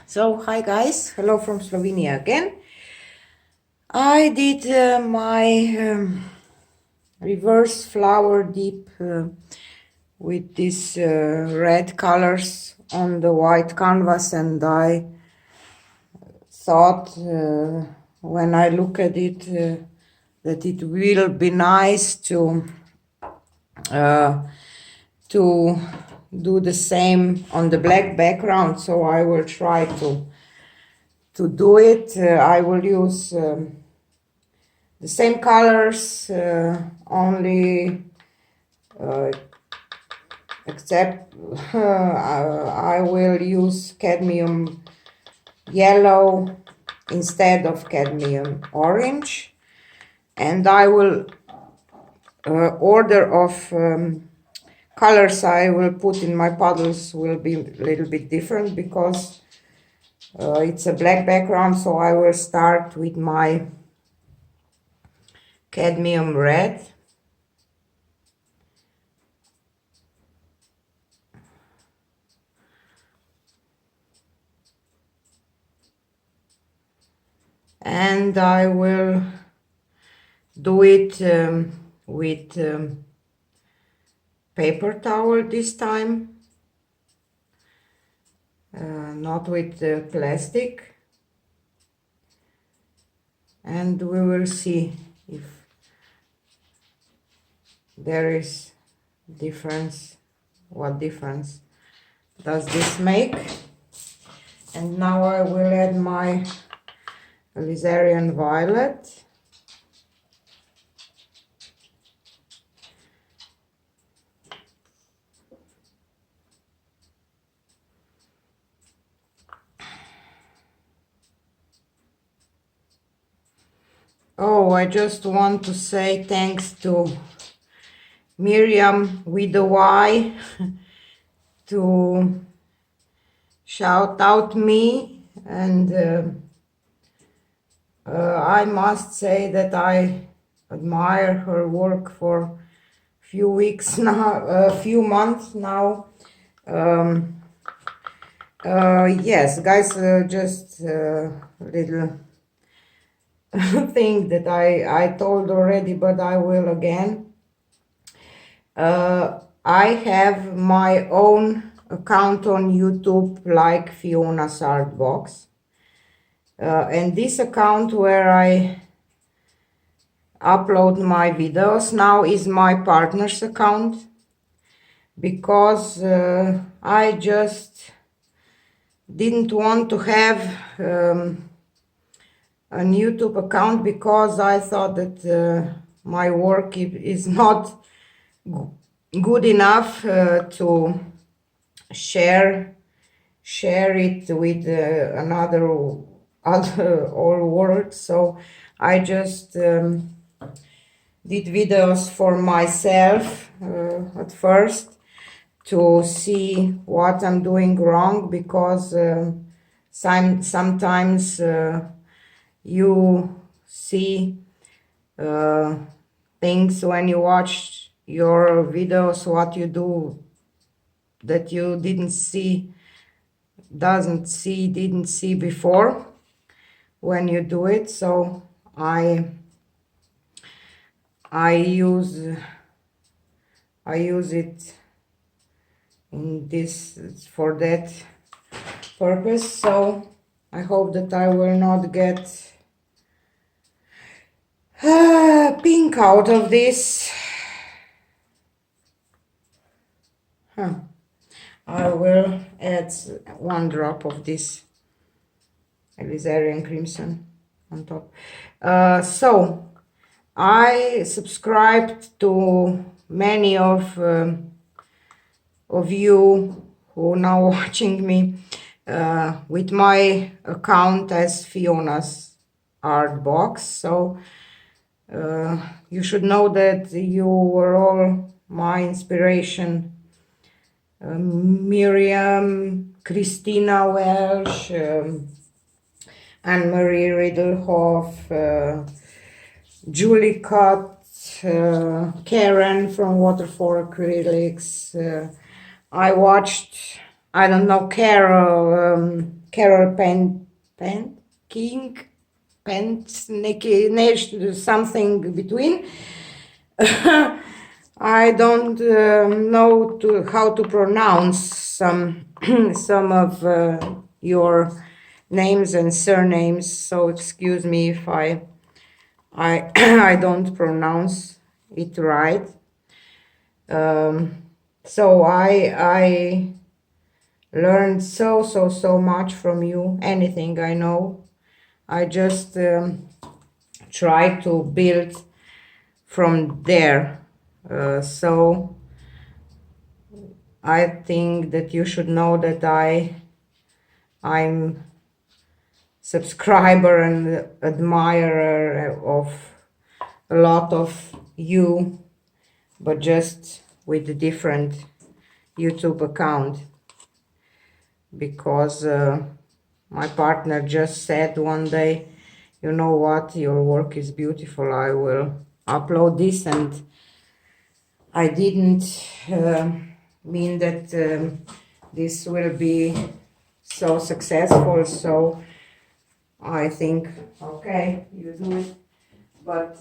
So, hi guys, hello from Slovenia again. I did my reverse flower dip with these red colors on the white canvas, and I thought when I look at it that it will be nice to do the same on the black background, so I will try to do it. I will use the same colors, only except I will use cadmium yellow instead of cadmium orange, and I will order of colors I will put in my puddles will be a little bit different because it's a black background. So I will start with my cadmium red, and I will do it with paper towel this time, not with plastic, and we will see if there is difference. What difference does this make? And now I will add my alizarian violet. Oh, I just want to say thanks to Miriam with the Y to shout out me, and I must say that I admire her work for few weeks now, a few months now. Yes, guys, just a little thing that I told already, but I will again. I have my own account on YouTube, like Fiona's Art Box, and this account where I upload my videos now is my partner's account, because I just didn't want to have an YouTube account, because I thought that my work is not good enough to share it with another all world. So I just did videos for myself at first, to see what I'm doing wrong, because sometimes you see things when you watch your videos, what you do that you didn't see before when you do it. So I use it in this for that purpose. So I hope that I will not get pink out of this. I will add 1 drop of this alizarian crimson on top. So I subscribed to many of you who now watching me with my account as Fiona's Art Box. So you should know that you were all my inspiration. Miriam, Christina Welsh, Anne-Marie Riddlehoff, Julie Cott, Karen from Water for Acrylics. I watched I don't know, Carol King, something between. I don't know how to pronounce some some of your names and surnames, so excuse me if I I don't pronounce it right. So I learned so much from you. Anything I know, I just try to build from there. So I think that you should know that I'm subscriber and admirer of a lot of you, but just with a different YouTube account, because my partner just said one day, you know what, your work is beautiful, I will upload this, and I didn't mean that this will be so successful, so I think, okay, you do it. But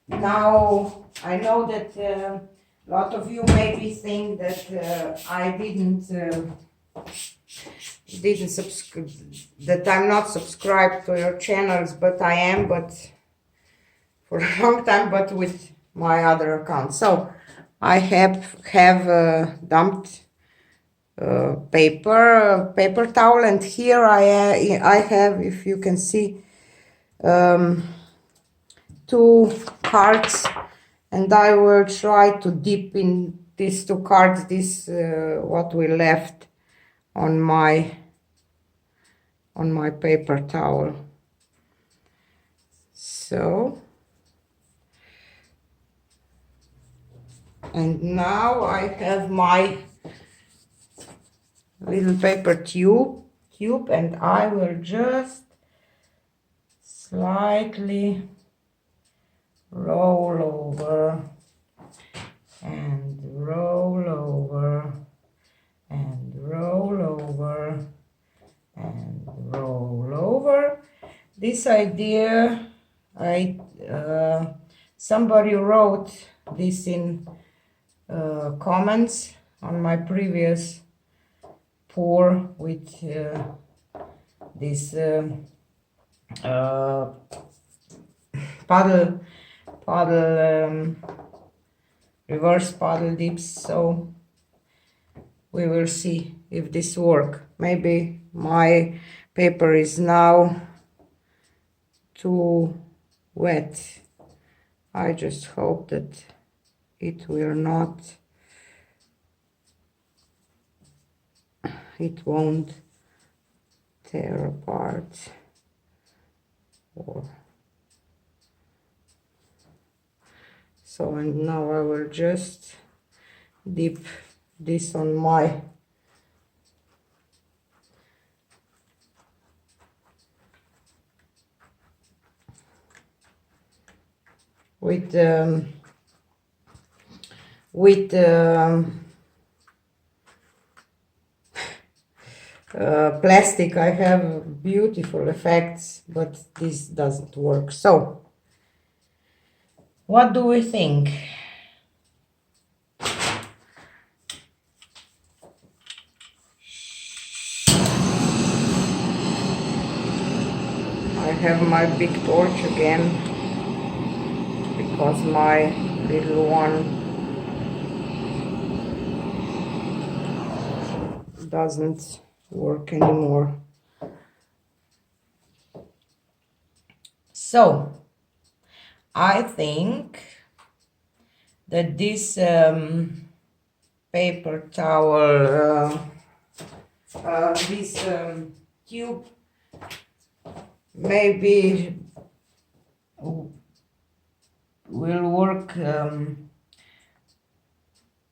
now I know that a lot of you maybe think that I didn't subscribe, that I'm not subscribed to your channels, but I am, but for a long time, but with my other account. So I have dumped paper towel, and here I have, if you can see, 2 cards, and I will try to dip in these 2 cards this what we left on my paper towel. So, and now I have my little paper tube, and I will just slightly roll over and roll over and roll over and roll over. This idea, somebody wrote this in comments on my previous pour with this paddle reverse paddle dips. So we will see if this work. Maybe my paper is now too wet. I just hope that it will not, it won't tear apart, or so. And now I will just dip this on my with plastic. I have beautiful effects, but this doesn't work. So what do we think? I have my big torch again, because my little one doesn't work anymore. So I think that this paper towel, this tube, maybe will work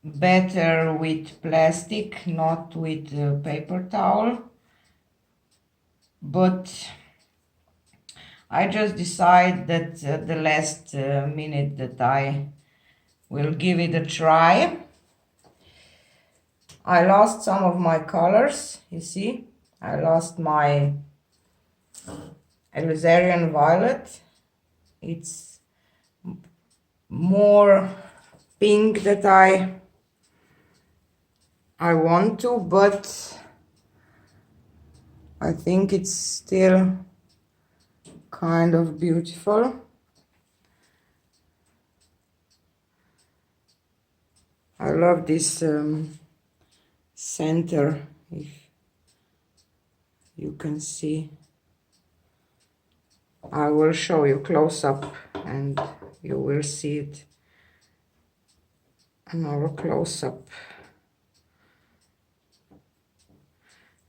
better with plastic, not with paper towel. But I just decide that the last minute that I will give it a try. I lost some of my colors, you see. I lost my alizarian violet. It's more pink that I want to, but I think it's still kind of beautiful. I love this center, if you can see. I will show you close up and you will see it in our close up.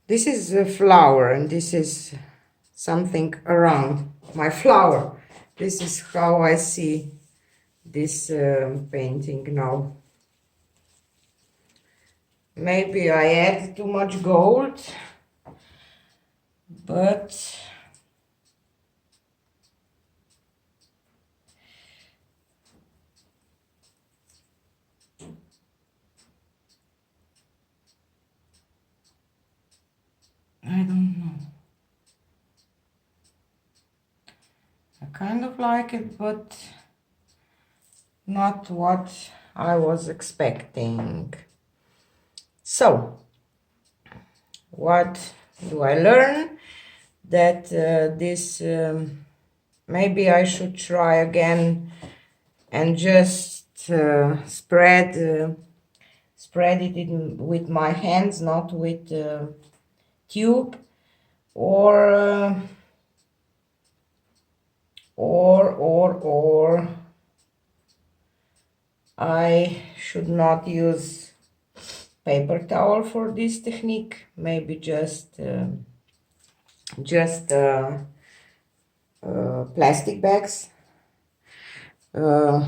This is a flower and this is something around my flower. This is how I see this painting now. Maybe I add too much gold, but I don't know. I kind of like it, but not what I was expecting. So, what do I learn? That this maybe I should try again and just spread it in with my hands, not with tube, or I should not use paper towel for this technique. Maybe just plastic bags. But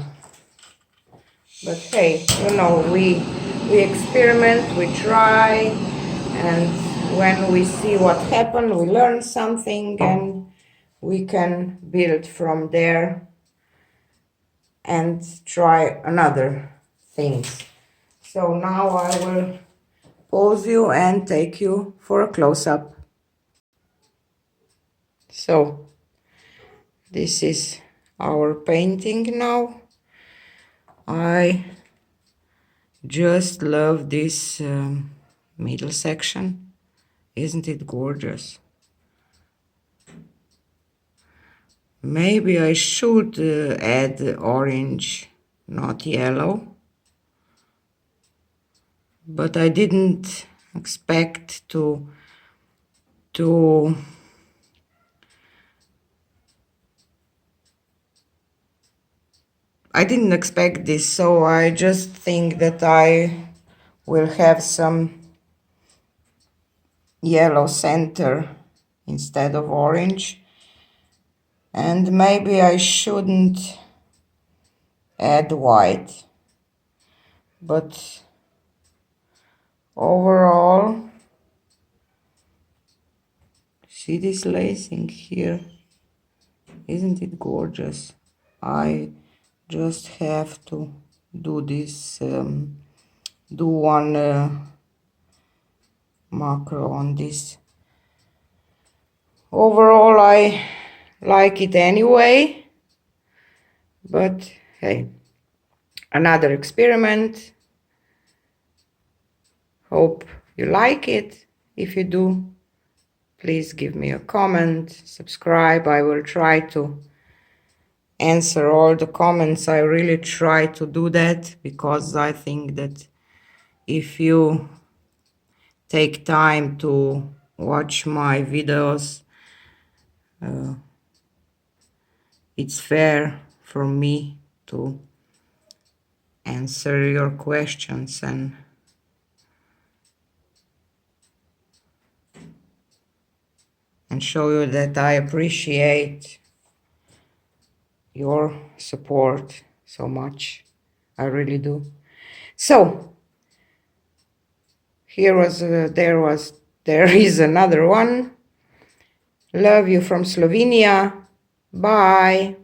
hey, you know, we experiment, we try, and when we see what happened, we learn something, and we can build from there and try another things. So now I will pause you and take you for a close-up. So this is our painting now. I just love this middle section. Isn't it gorgeous? Maybe I should add orange, not yellow. But I didn't expect to I didn't expect this, so I just think that I will have some yellow center instead of orange. And maybe I shouldn't add white. But overall, see this lacing here? Isn't it gorgeous? I just have to do this, do one macro on this. Overall, I like it anyway, but hey, another experiment. Hope you like it. If you do, please give me a comment, subscribe. I will try to answer all the comments. I really try to do that because I think that if you take time to watch my videos, it's fair for me to answer your questions and show you that I appreciate your support so much. I really do. So there is another one. Love you from Slovenia. Bye.